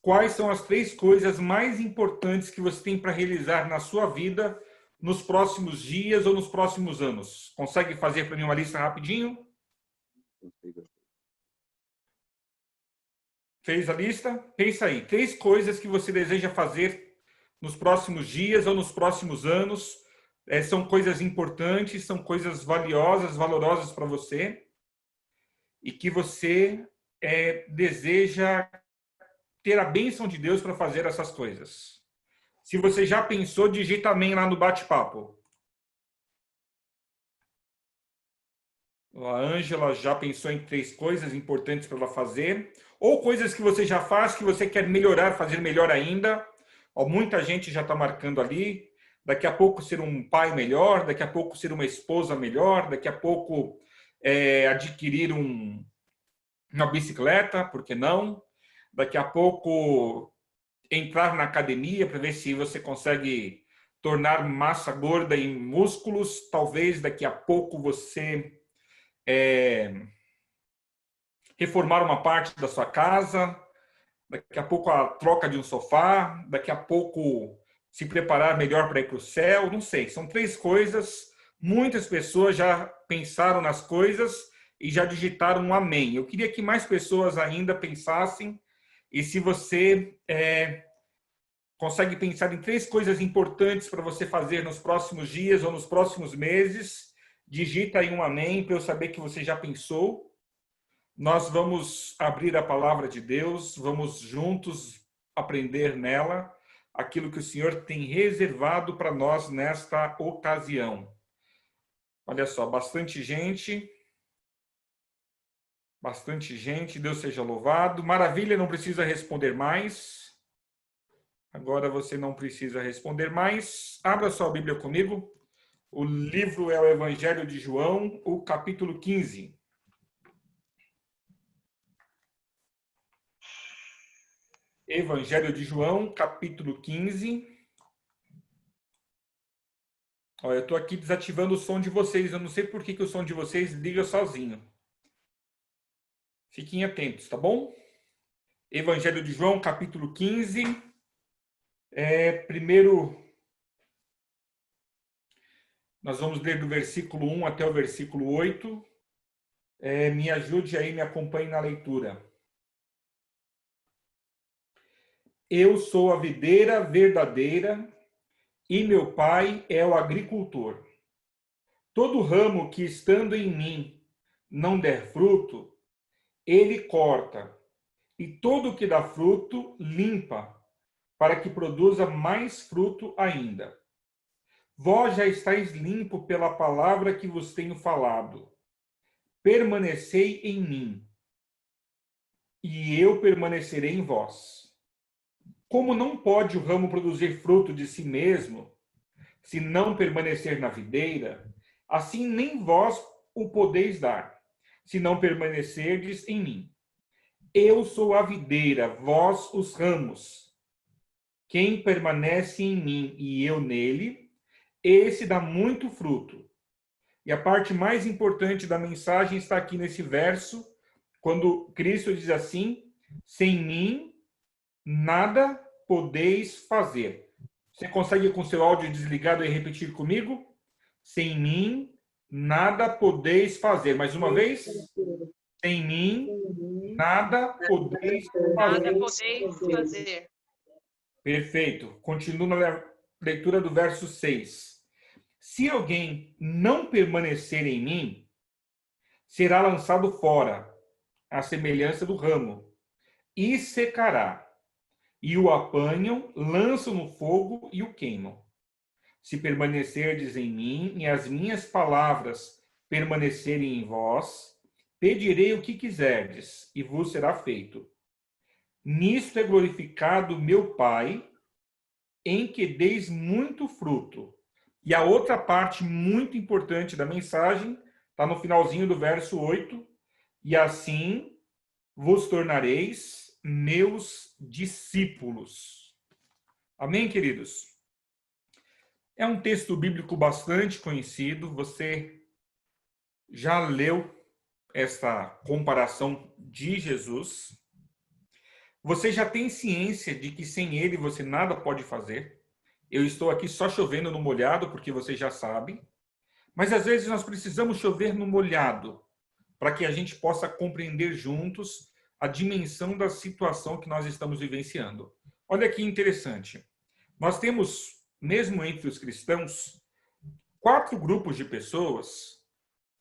quais são as 3 coisas mais importantes que você tem para realizar na sua vida nos próximos dias ou nos próximos anos? Consegue fazer para mim uma lista rapidinho? Fez a lista? Pensa aí. 3 coisas que você deseja fazer nos próximos dias ou nos próximos anos. São coisas importantes, são coisas valiosas, valorosas para você e que você deseja ter a bênção de Deus para fazer essas coisas. Se você já pensou, digita amém lá no bate-papo. A Ângela já pensou em 3 coisas importantes para ela fazer, ou coisas que você já faz, que você quer melhorar, fazer melhor ainda. Muita gente já está marcando ali. Daqui a pouco ser um pai melhor, daqui a pouco ser uma esposa melhor, daqui a pouco adquirir uma bicicleta, por que não? Daqui a pouco entrar na academia para ver se você consegue tornar massa gorda em músculos. Talvez daqui a pouco você reformar uma parte da sua casa, daqui a pouco a troca de um sofá, daqui a pouco se preparar melhor para ir para o céu, não sei. São 3 coisas. Muitas pessoas já pensaram nas coisas e já digitaram um amém. Eu queria que mais pessoas ainda pensassem. E se você consegue pensar em 3 coisas importantes para você fazer nos próximos dias ou nos próximos meses, digita aí um amém para eu saber que você já pensou. Nós vamos abrir a palavra de Deus, vamos juntos aprender nela aquilo que o Senhor tem reservado para nós nesta ocasião. Olha só, bastante gente, Deus seja louvado. Maravilha, não precisa responder mais. Agora você não precisa responder mais. Abra sua Bíblia comigo. O livro é o Evangelho de João, o capítulo 15. Evangelho de João, capítulo 15. Olha, eu estou aqui desativando o som de vocês. Eu não sei por que o som de vocês liga sozinho. Fiquem atentos, tá bom? Evangelho de João, capítulo 15. Primeiro, nós vamos ler do versículo 1 até o versículo 8. Me ajude aí, me acompanhe na leitura. Eu sou a videira verdadeira e meu pai é o agricultor. Todo ramo que estando em mim não der fruto, ele corta, e todo que dá fruto, limpa, para que produza mais fruto ainda. Vós já estáis limpo pela palavra que vos tenho falado. Permanecei em mim, e eu permanecerei em vós. Como não pode o ramo produzir fruto de si mesmo, se não permanecer na videira, assim nem vós o podeis dar, se não permanecerdes em mim. Eu sou a videira, vós os ramos. Quem permanece em mim e eu nele, esse dá muito fruto. E a parte mais importante da mensagem está aqui nesse verso, quando Cristo diz assim: sem mim nada podeis fazer. Você consegue com seu áudio desligado e repetir comigo? Sem mim nada podeis fazer. Mais uma vez. Sem mim nada podeis fazer. Nada podeis fazer. Perfeito. Continuo na leitura do verso 6. Se alguém não permanecer em mim, será lançado fora, à semelhança do ramo, e secará. E o apanham, lançam no fogo e o queimam. Se permanecerdes em mim e as minhas palavras permanecerem em vós, pedirei o que quiserdes e vos será feito. Nisto é glorificado meu Pai, em que deis muito fruto. E a outra parte muito importante da mensagem está no finalzinho do verso 8. E assim vos tornareis meus discípulos. Amém, queridos? É um texto bíblico bastante conhecido. Você já leu essa comparação de Jesus. Você já tem ciência de que sem ele você nada pode fazer. Eu estou aqui só chovendo no molhado, porque você já sabe. Mas às vezes nós precisamos chover no molhado, para que a gente possa compreender juntos a dimensão da situação que nós estamos vivenciando. Olha que interessante. Nós temos, mesmo entre os cristãos, 4 grupos de pessoas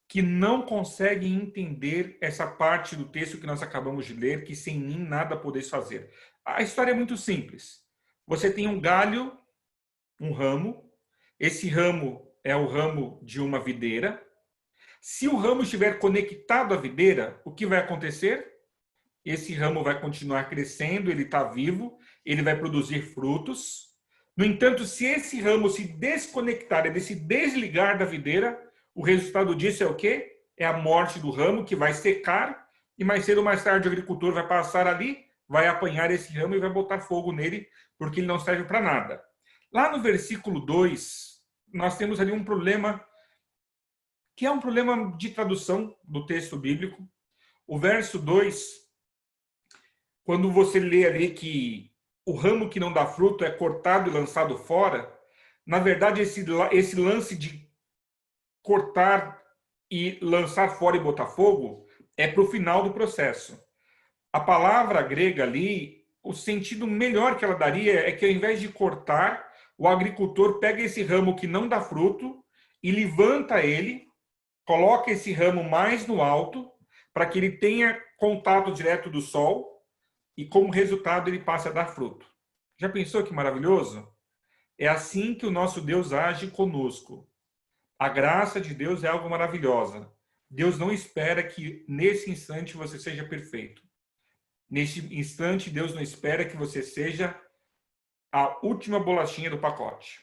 que não conseguem entender essa parte do texto que nós acabamos de ler, que sem mim nada podeis fazer. A história é muito simples. Você tem um galho, um ramo. Esse ramo é o ramo de uma videira. Se o ramo estiver conectado à videira, o que vai acontecer? Esse ramo vai continuar crescendo, ele está vivo, ele vai produzir frutos. No entanto, se esse ramo se desconectar, ele se desligar da videira, o resultado disso é o quê? É a morte do ramo, que vai secar, e mais cedo ou mais tarde o agricultor vai passar ali, vai apanhar esse ramo e vai botar fogo nele, porque ele não serve para nada. Lá no versículo 2, nós temos ali um problema, que é um problema de tradução do texto bíblico. O verso 2, quando você lê ali que o ramo que não dá fruto é cortado e lançado fora, na verdade esse lance de cortar e lançar fora e botar fogo é para o final do processo. A palavra grega ali, o sentido melhor que ela daria é que ao invés de cortar, o agricultor pega esse ramo que não dá fruto e levanta ele, coloca esse ramo mais no alto, para que ele tenha contato direto do sol e, como resultado, ele passe a dar fruto. Já pensou que maravilhoso? É assim que o nosso Deus age conosco. A graça de Deus é algo maravilhosa. Deus não espera que nesse instante você seja perfeito. Neste instante, Deus não espera que você seja a última bolachinha do pacote.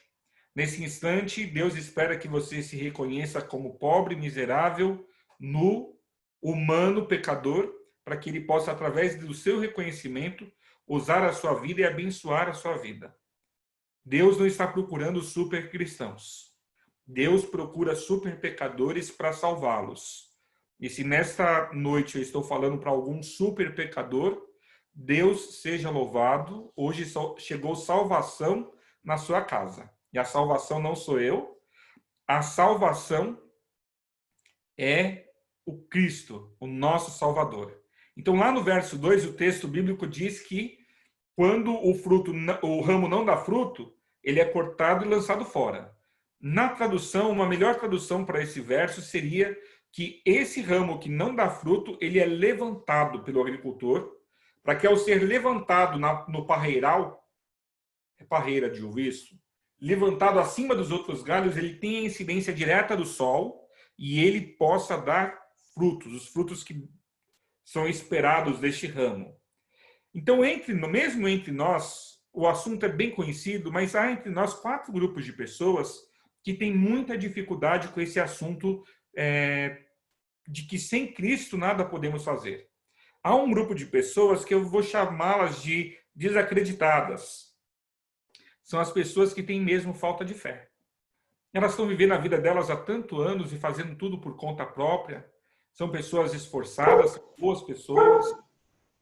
Nesse instante, Deus espera que você se reconheça como pobre, miserável, nu, humano, pecador, para que ele possa, através do seu reconhecimento, usar a sua vida e abençoar a sua vida. Deus não está procurando super cristãos. Deus procura super pecadores para salvá-los. E se nesta noite eu estou falando para algum super pecador, Deus seja louvado. Hoje chegou salvação na sua casa. E a salvação não sou eu. A salvação é o Cristo, o nosso Salvador. Então, lá no verso 2, o texto bíblico diz que quando o ramo não dá fruto, ele é cortado e lançado fora. Na tradução, uma melhor tradução para esse verso seria que esse ramo que não dá fruto, ele é levantado pelo agricultor, para que ao ser levantado no parreiral, é parreira de uva isso, levantado acima dos outros galhos, ele tenha incidência direta do sol e ele possa dar frutos, os frutos que são esperados deste ramo. Então, mesmo entre nós, o assunto é bem conhecido, mas há entre nós 4 grupos de pessoas que têm muita dificuldade com esse assunto de que sem Cristo nada podemos fazer. Há um grupo de pessoas que eu vou chamá-las de desacreditadas. São as pessoas que têm mesmo falta de fé. Elas estão vivendo a vida delas há tantos anos e fazendo tudo por conta própria. São pessoas esforçadas, são boas pessoas,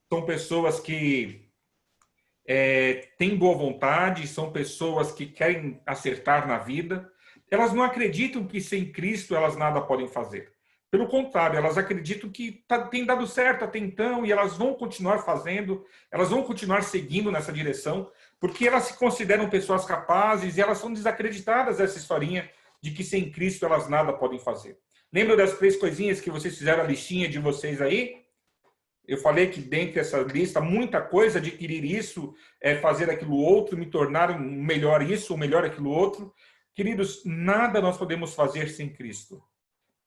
são pessoas que têm boa vontade, são pessoas que querem acertar na vida. Elas não acreditam que sem Cristo elas nada podem fazer. Pelo contrário, elas acreditam que tem dado certo até então e elas vão continuar fazendo, elas vão continuar seguindo nessa direção, porque elas se consideram pessoas capazes e elas são desacreditadas dessa historinha de que sem Cristo elas nada podem fazer. Lembra das 3 coisinhas que vocês fizeram a listinha de vocês aí? Eu falei que dentro dessa lista, muita coisa, adquirir isso, fazer aquilo outro, me tornar um melhor isso, um melhor aquilo outro. Queridos, nada nós podemos fazer sem Cristo.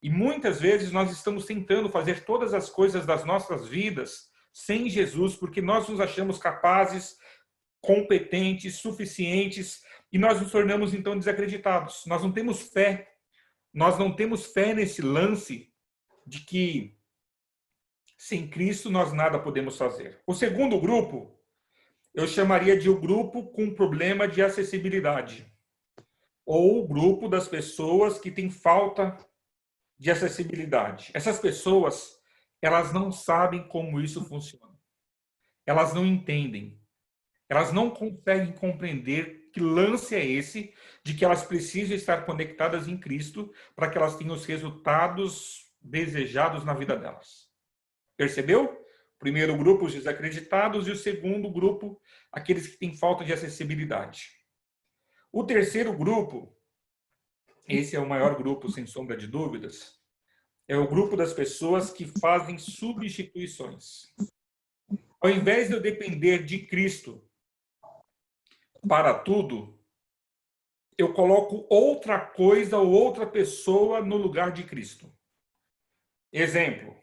E muitas vezes nós estamos tentando fazer todas as coisas das nossas vidas sem Jesus, porque nós nos achamos capazes, competentes, suficientes, e nós nos tornamos então desacreditados. Nós não temos fé. Nós não temos fé nesse lance de que sem Cristo nós nada podemos fazer. O segundo grupo, eu chamaria de o grupo com problema de acessibilidade. Ou o grupo das pessoas que têm falta de acessibilidade. Essas pessoas, elas não sabem como isso funciona. elas não entendem. Elas não conseguem compreender que lance é esse de que elas precisam estar conectadas em Cristo para que elas tenham os resultados desejados na vida delas. Percebeu? O primeiro grupo, os desacreditados, e o segundo grupo, aqueles que têm falta de acessibilidade. O terceiro grupo, esse é o maior grupo, sem sombra de dúvidas, é o grupo das pessoas que fazem substituições. Ao invés de eu depender de Cristo para tudo, eu coloco outra coisa ou outra pessoa no lugar de Cristo. Exemplo.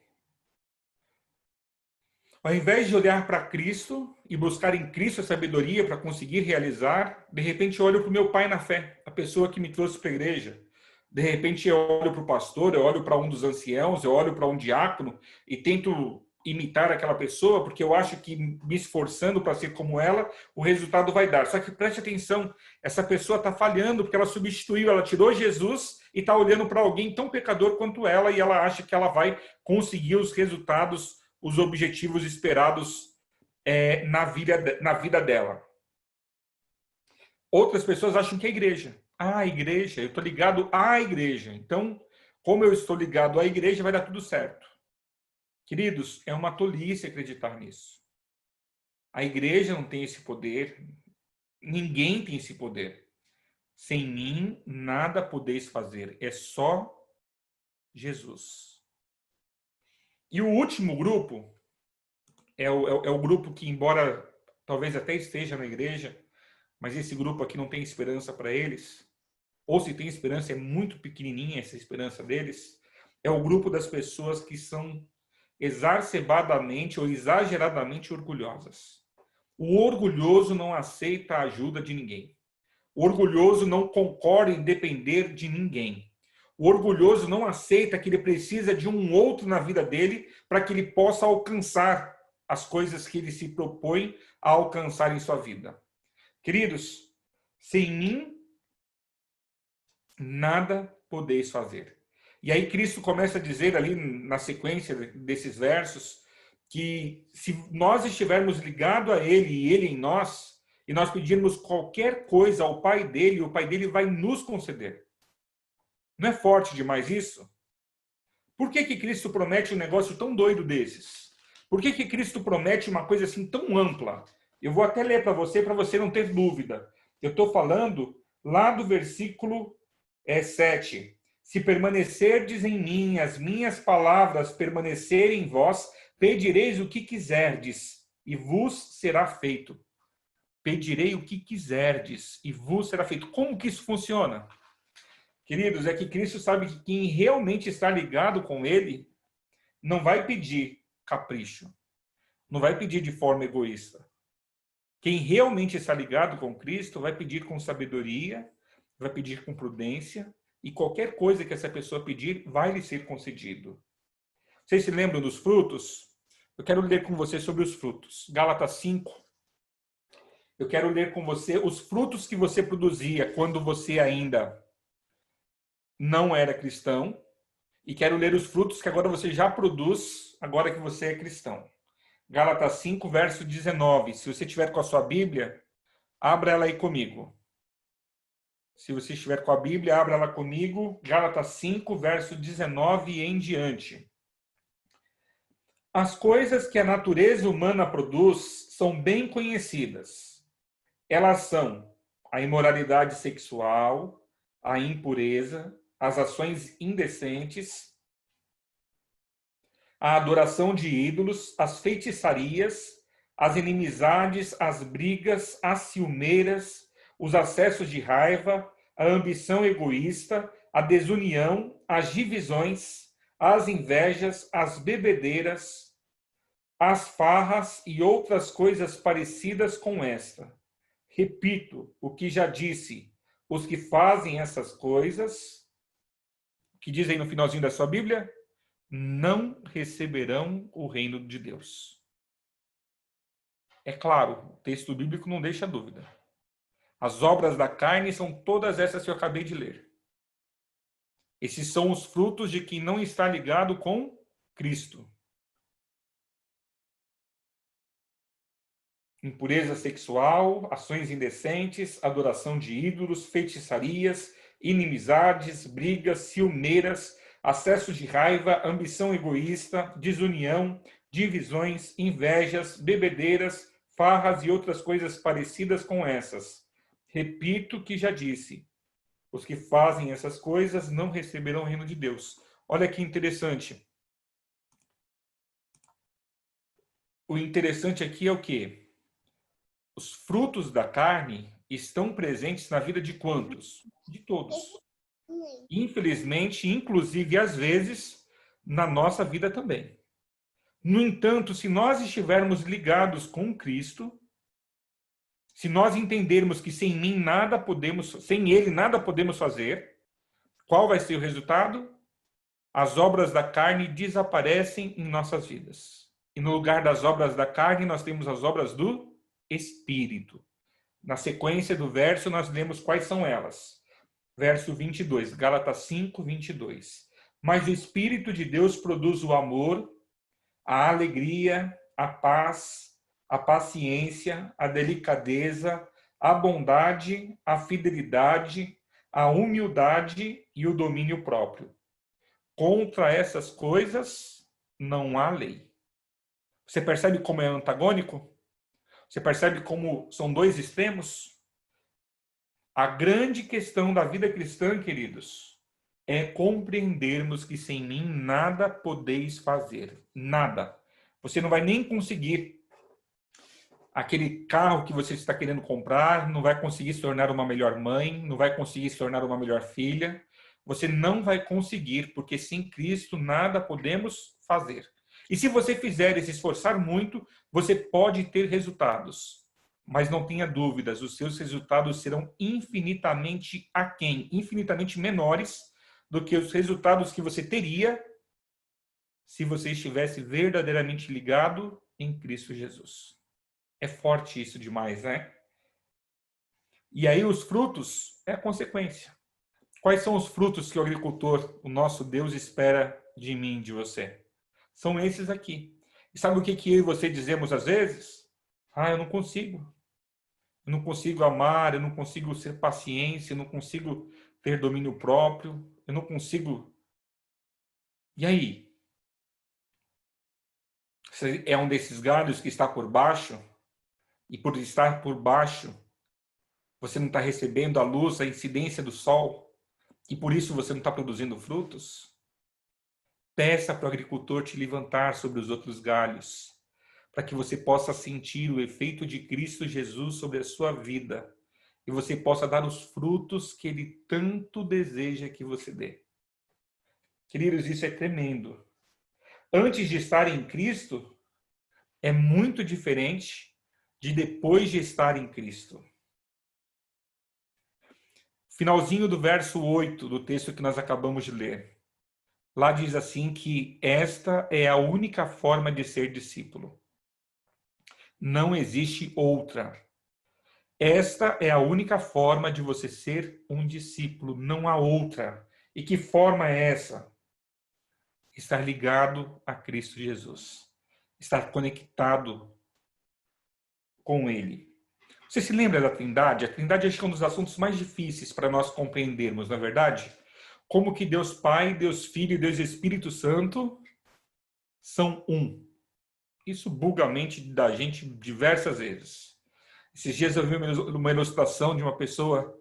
Ao invés de olhar para Cristo e buscar em Cristo a sabedoria para conseguir realizar, de repente eu olho para o meu pai na fé, a pessoa que me trouxe para a igreja. De repente eu olho para o pastor, eu olho para um dos anciãos, eu olho para um diácono e tento imitar aquela pessoa, porque eu acho que me esforçando para ser como ela, o resultado vai dar. Só que preste atenção, essa pessoa está falhando porque ela substituiu, ela tirou Jesus e está olhando para alguém tão pecador quanto ela e ela acha que ela vai conseguir os resultados, os objetivos esperados na vida dela. Outras pessoas acham que é igreja. A igreja, eu estou ligado à igreja. Então, como eu estou ligado à igreja, vai dar tudo certo. Queridos, é uma tolice acreditar nisso. A igreja não tem esse poder, ninguém tem esse poder. Sem mim, nada podeis fazer. É só Jesus. E o último grupo é o grupo que, embora talvez até esteja na igreja, mas esse grupo aqui não tem esperança para eles, ou se tem esperança, é muito pequenininha essa esperança deles, é o grupo das pessoas que são exacerbadamente ou exageradamente orgulhosas. O orgulhoso não aceita a ajuda de ninguém. O orgulhoso não concorda em depender de ninguém. O orgulhoso não aceita que ele precisa de um outro na vida dele para que ele possa alcançar as coisas que ele se propõe a alcançar em sua vida. Queridos, sem mim, nada podeis fazer. E aí Cristo começa a dizer ali na sequência desses versos que se nós estivermos ligados a Ele e Ele em nós, e nós pedirmos qualquer coisa ao Pai dele, o Pai dele vai nos conceder. Não é forte demais isso? Por que Cristo promete um negócio tão doido desses? Por que Cristo promete uma coisa assim tão ampla? Eu vou até ler para você não ter dúvida. Eu estou falando lá do versículo 7. Se permanecerdes em mim, as minhas palavras permanecerem em vós, pedireis o que quiserdes, e vos será feito. Pedirei o que quiserdes, e vos será feito. Como que isso funciona? Queridos, é que Cristo sabe que quem realmente está ligado com Ele não vai pedir capricho, não vai pedir de forma egoísta. Quem realmente está ligado com Cristo vai pedir com sabedoria, vai pedir com prudência, e qualquer coisa que essa pessoa pedir vai lhe ser concedido. Vocês se lembram dos frutos? Eu quero ler com você sobre os frutos. Gálatas 5. Eu quero ler com você os frutos que você produzia quando você ainda não era cristão, e quero ler os frutos que agora você já produz, agora que você é cristão. Gálatas 5, verso 19. Se você tiver com a sua Bíblia, abra ela aí comigo. Se você estiver com a Bíblia, abra ela comigo. Gálatas 5, verso 19 e em diante. As coisas que a natureza humana produz são bem conhecidas. Elas são a imoralidade sexual, a impureza, as ações indecentes, a adoração de ídolos, as feitiçarias, as inimizades, as brigas, as ciumeiras, os acessos de raiva, a ambição egoísta, a desunião, as divisões, as invejas, as bebedeiras, as farras e outras coisas parecidas com esta. Repito o que já disse, os que fazem essas coisas, que dizem no finalzinho da sua Bíblia, não receberão o reino de Deus. É claro, o texto bíblico não deixa dúvida. As obras da carne são todas essas que eu acabei de ler. Esses são os frutos de quem não está ligado com Cristo. impureza sexual, ações indecentes, adoração de ídolos, feitiçarias, inimizades, brigas, ciumeiras, acessos de raiva, ambição egoísta, desunião, divisões, invejas, bebedeiras, farras e outras coisas parecidas com essas. Repito o que já disse. Os que fazem essas coisas não receberão o reino de Deus. Olha que interessante. O interessante aqui é o quê? Os frutos da carne estão presentes na vida de quantos? De todos. Infelizmente, inclusive, às vezes, na nossa vida também. No entanto, se nós estivermos ligados com Cristo, se nós entendermos que sem mim nada podemos, sem Ele nada podemos fazer, qual vai ser o resultado? As obras da carne desaparecem em nossas vidas. E no lugar das obras da carne, nós temos as obras do Espírito. Na sequência do verso, nós lemos quais são elas. Verso 22, Gálatas 5, 22. Mas o Espírito de Deus produz o amor, a alegria, a paz, a paciência, a delicadeza, a bondade, a fidelidade, a humildade e o domínio próprio. Contra essas coisas não há lei. Você percebe como é antagônico? Você percebe como são dois extremos? A grande questão da vida cristã, queridos, é compreendermos que sem mim nada podeis fazer. Nada. Você não vai nem conseguir aquele carro que você está querendo comprar, não vai conseguir se tornar uma melhor mãe, não vai conseguir se tornar uma melhor filha. Você não vai conseguir, porque sem Cristo nada podemos fazer. E se você fizer e se esforçar muito, você pode ter resultados. Mas não tenha dúvidas, os seus resultados serão infinitamente aquém, infinitamente menores do que os resultados que você teria se você estivesse verdadeiramente ligado em Cristo Jesus. É forte isso demais, né? E aí os frutos é a consequência. Quais são os frutos que o agricultor, o nosso Deus, espera de mim, de você? São esses aqui. E sabe o que eu e você dizemos às vezes? Eu não consigo. Eu não consigo amar, eu não consigo ser paciente, eu não consigo ter domínio próprio, eu não consigo. E aí? Você é um desses galhos que está por baixo, e por estar por baixo, você não está recebendo a luz, a incidência do sol, e por isso você não está produzindo frutos? Peça para o agricultor te levantar sobre os outros galhos, para que você possa sentir o efeito de Cristo Jesus sobre a sua vida e você possa dar os frutos que Ele tanto deseja que você dê. Queridos, isso é tremendo. Antes de estar em Cristo, é muito diferente de depois de estar em Cristo. Finalzinho do verso 8 do texto que nós acabamos de ler. Lá diz assim que esta é a única forma de ser discípulo. Não existe outra. Esta é a única forma de você ser um discípulo, não há outra. E que forma é essa? Estar ligado a Cristo Jesus. Estar conectado com Ele. Você se lembra da Trindade? A Trindade acho que é um dos assuntos mais difíceis para nós compreendermos, não é verdade? Como que Deus Pai, Deus Filho e Deus Espírito Santo são um. Isso buga a mente da gente diversas vezes. Esses dias eu vi uma ilustração de uma pessoa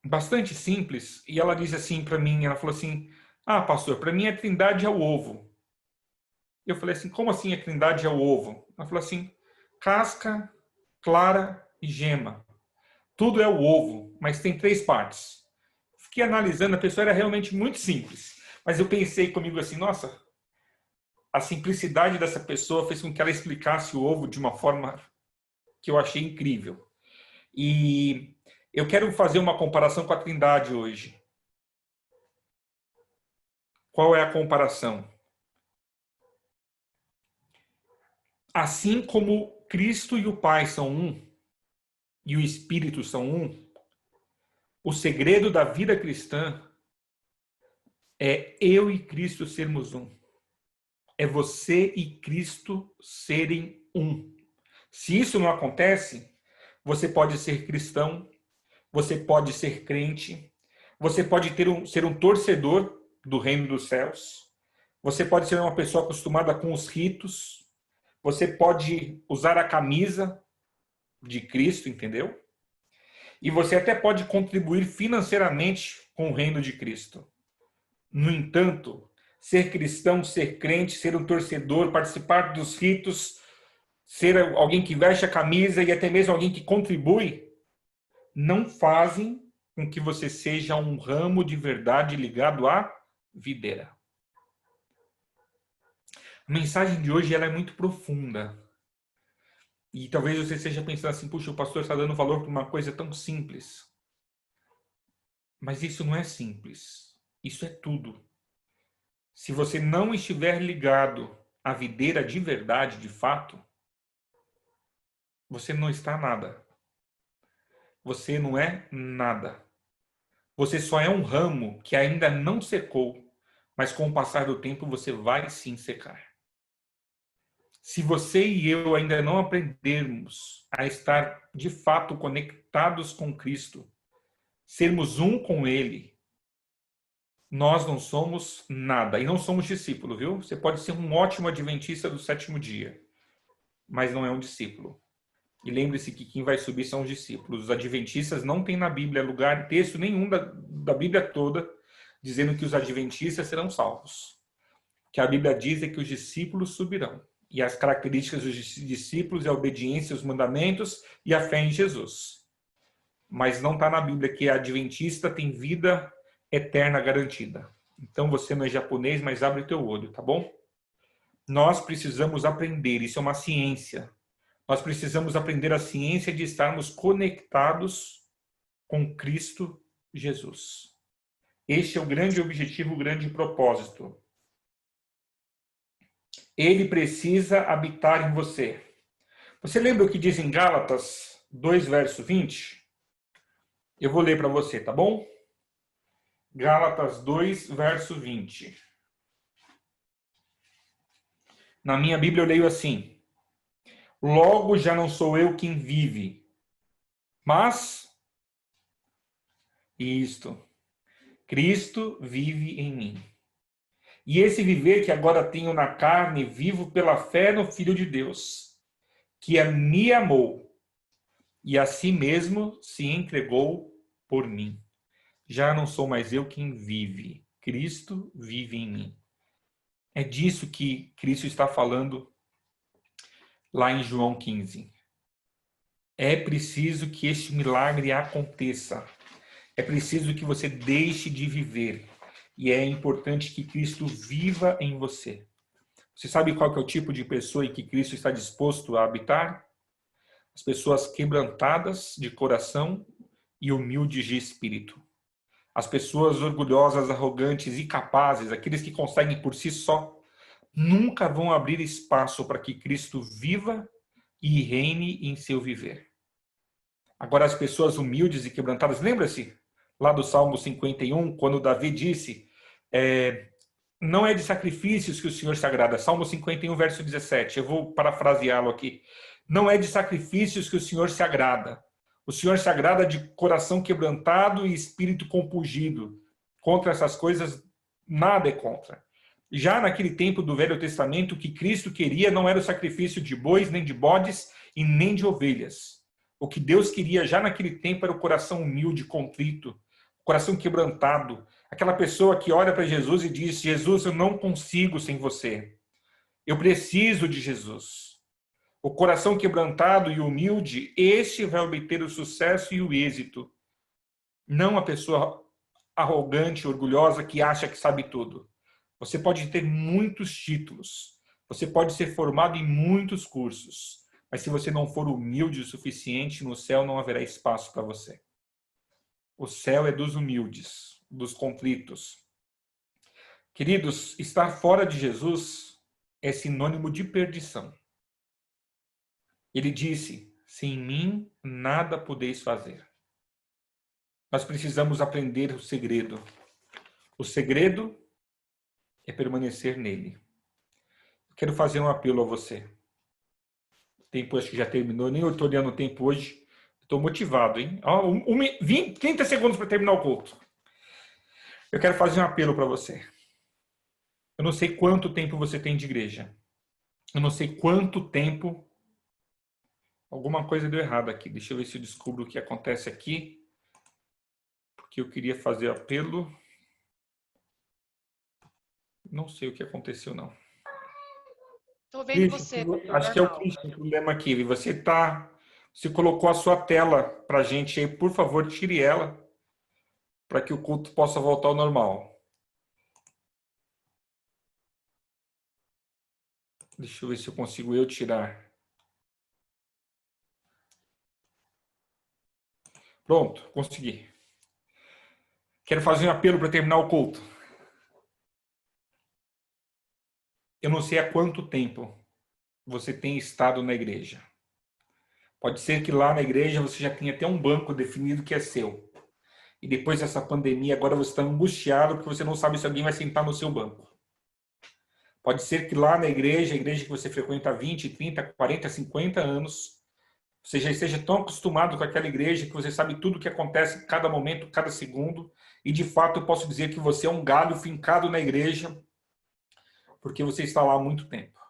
bastante simples e ela disse assim para mim, ela falou assim, pastor, para mim a Trindade é o ovo. Eu falei assim, como assim a Trindade é o ovo? Ela falou assim, casca, clara e gema. Tudo é o ovo, mas tem 3 partes. Fiquei analisando, a pessoa era realmente muito simples. Mas eu pensei comigo assim, nossa, a simplicidade dessa pessoa fez com que ela explicasse o ovo de uma forma que eu achei incrível. E eu quero fazer uma comparação com a Trindade hoje. Qual é a comparação? Assim como Cristo e o Pai são um, e o Espírito são um, o segredo da vida cristã é eu e Cristo sermos um. É você e Cristo serem um. Se isso não acontece, você pode ser cristão, você pode ser crente, você pode ser um torcedor do reino dos céus, você pode ser uma pessoa acostumada com os ritos, você pode usar a camisa de Cristo, entendeu? E você até pode contribuir financeiramente com o reino de Cristo. No entanto, ser cristão, ser crente, ser um torcedor, participar dos ritos, ser alguém que veste a camisa e até mesmo alguém que contribui, não fazem com que você seja um ramo de verdade ligado à videira. A mensagem de hoje ela é muito profunda. E talvez você esteja pensando assim, puxa, o pastor está dando valor para uma coisa tão simples. Mas isso não é simples. Isso é tudo. Se você não estiver ligado à videira de verdade, de fato, você não está nada. Você não é nada. Você só é um ramo que ainda não secou, mas com o passar do tempo você vai sim secar. Se você e eu ainda não aprendermos a estar de fato conectados com Cristo, sermos um com Ele, nós não somos nada. E não somos discípulo, viu? Você pode ser um ótimo adventista do sétimo dia, mas não é um discípulo. E lembre-se que quem vai subir são os discípulos. Os adventistas não tem na Bíblia lugar, texto nenhum da Bíblia toda, dizendo que os adventistas serão salvos. O que a Bíblia diz é que os discípulos subirão. E as características dos discípulos é a obediência aos mandamentos e a fé em Jesus. Mas não está na Bíblia que a adventista tem vida eterna garantida. Então você não é japonês, mas abre o teu olho, tá bom? Nós precisamos aprender, isso é uma ciência. Nós precisamos aprender a ciência de estarmos conectados com Cristo Jesus. Este é o grande objetivo, o grande propósito. Ele precisa habitar em você. Você lembra o que diz em Gálatas 2, verso 20? Eu vou ler para você, tá bom? Gálatas 2, verso 20. Na minha Bíblia eu leio assim: logo já não sou eu quem vive, mas Cristo vive em mim. E esse viver que agora tenho na carne, vivo pela fé no Filho de Deus, que me amou e a si mesmo se entregou por mim. Já não sou mais eu quem vive, Cristo vive em mim. É disso que Cristo está falando lá em João 15. É preciso que este milagre aconteça. É preciso que você deixe de viver. E é importante que Cristo viva em você. Você sabe qual que é o tipo de pessoa em que Cristo está disposto a habitar? As pessoas quebrantadas de coração e humildes de espírito. As pessoas orgulhosas, arrogantes e capazes, aqueles que conseguem por si só, nunca vão abrir espaço para que Cristo viva e reine em seu viver. Agora, as pessoas humildes e quebrantadas, lembra-se lá do Salmo 51, quando Davi disse, não é de sacrifícios que o Senhor se agrada. Salmo 51, verso 17. Eu vou parafraseá-lo aqui. Não é de sacrifícios que o Senhor se agrada. O Senhor se agrada de coração quebrantado e espírito compungido. Contra essas coisas, nada é contra. Já naquele tempo do Velho Testamento, o que Cristo queria não era o sacrifício de bois, nem de bodes e nem de ovelhas. O que Deus queria já naquele tempo era o coração humilde, contrito, coração quebrantado. Aquela pessoa que olha para Jesus e diz, Jesus, eu não consigo sem você. Eu preciso de Jesus. O coração quebrantado e humilde, este vai obter o sucesso e o êxito. Não a pessoa arrogante, orgulhosa, que acha que sabe tudo. Você pode ter muitos títulos. Você pode ser formado em muitos cursos. Mas se você não for humilde o suficiente, no céu não haverá espaço para você. O céu é dos humildes, dos contritos. Queridos, estar fora de Jesus é sinônimo de perdição. Ele disse, sem mim nada podeis fazer. Nós precisamos aprender o segredo. O segredo é permanecer nele. Quero fazer um apelo a você. O tempo acho que já terminou, nem eu estou olhando o tempo hoje. Estou motivado, hein? 30 segundos para terminar o culto. Eu quero fazer um apelo para você. Eu não sei quanto tempo você tem de igreja. Eu não sei quanto tempo... Alguma coisa deu errado aqui. Deixa eu ver se eu descubro o que acontece aqui. Porque eu queria fazer apelo. Não sei o que aconteceu, não. Tô vendo você. Acho que é o Christian o problema aqui. Você colocou a sua tela para a gente aí. Por favor, tire ela para que o culto possa voltar ao normal. Deixa eu ver se eu consigo tirar. Pronto, consegui. Quero fazer um apelo para terminar o culto. Eu não sei há quanto tempo você tem estado na igreja. Pode ser que lá na igreja você já tenha até um banco definido que é seu. E depois dessa pandemia, agora você está angustiado porque você não sabe se alguém vai sentar no seu banco. Pode ser que lá na igreja, a igreja que você frequenta há 20, 30, 40, 50 anos, você já esteja tão acostumado com aquela igreja que você sabe tudo o que acontece em cada momento, cada segundo. E de fato eu posso dizer que você é um galho fincado na igreja porque você está lá há muito tempo.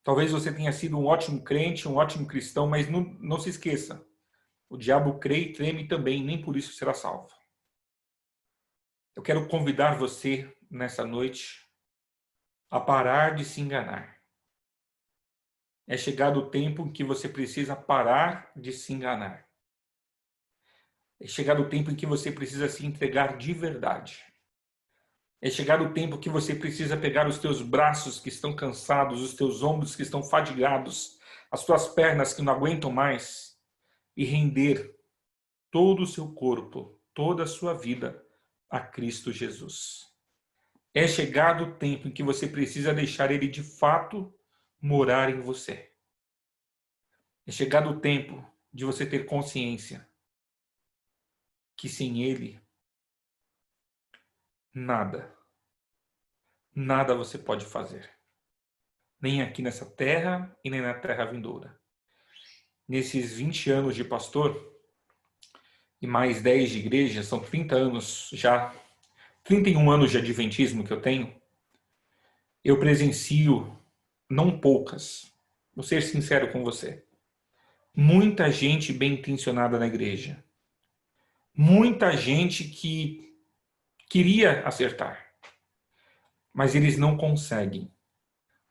Talvez você tenha sido um ótimo crente, um ótimo cristão, mas não se esqueça. O diabo crê e treme também, nem por isso será salvo. Eu quero convidar você nessa noite a parar de se enganar. É chegado o tempo em que você precisa parar de se enganar. É chegado o tempo em que você precisa se entregar de verdade. É chegado o tempo que você precisa pegar os teus braços que estão cansados, os teus ombros que estão fadigados, as tuas pernas que não aguentam mais e render todo o seu corpo, toda a sua vida a Cristo Jesus. É chegado o tempo em que você precisa deixar Ele de fato morar em você. É chegado o tempo de você ter consciência que sem Ele, nada você pode fazer. Nem aqui nessa terra e nem na terra vindoura. Nesses 20 anos de pastor e mais 10 de igreja, são 30 anos já, 31 anos de adventismo que eu tenho, eu presencio, não poucas, vou ser sincero com você, muita gente bem intencionada na igreja. Muita gente que queria acertar, mas eles não conseguem,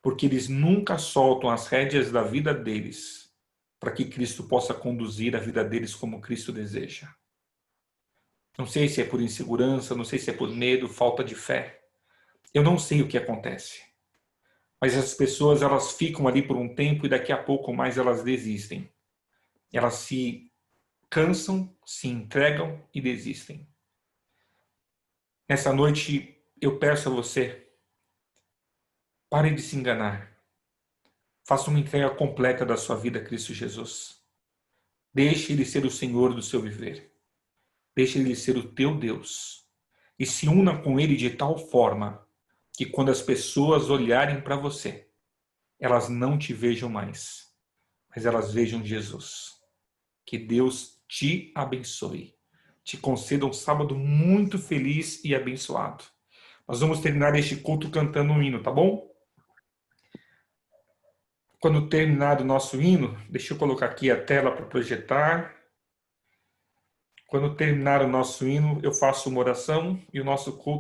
porque eles nunca soltam as rédeas da vida deles para que Cristo possa conduzir a vida deles como Cristo deseja. Não sei se é por insegurança, não sei se é por medo, falta de fé. Eu não sei o que acontece. Mas as pessoas, elas ficam ali por um tempo e daqui a pouco mais elas desistem. Elas se cansam, se entregam e desistem. Nessa noite, eu peço a você, pare de se enganar. Faça uma entrega completa da sua vida a Cristo Jesus. Deixe Ele ser o Senhor do seu viver. Deixe Ele ser o teu Deus. E se una com Ele de tal forma que quando as pessoas olharem para você, elas não te vejam mais, mas elas vejam Jesus. Que Deus te abençoe. Te conceda um sábado muito feliz e abençoado. Nós vamos terminar este culto cantando um hino, tá bom? Quando terminar o nosso hino, deixa eu colocar aqui a tela para projetar. Quando terminar o nosso hino, eu faço uma oração e o nosso culto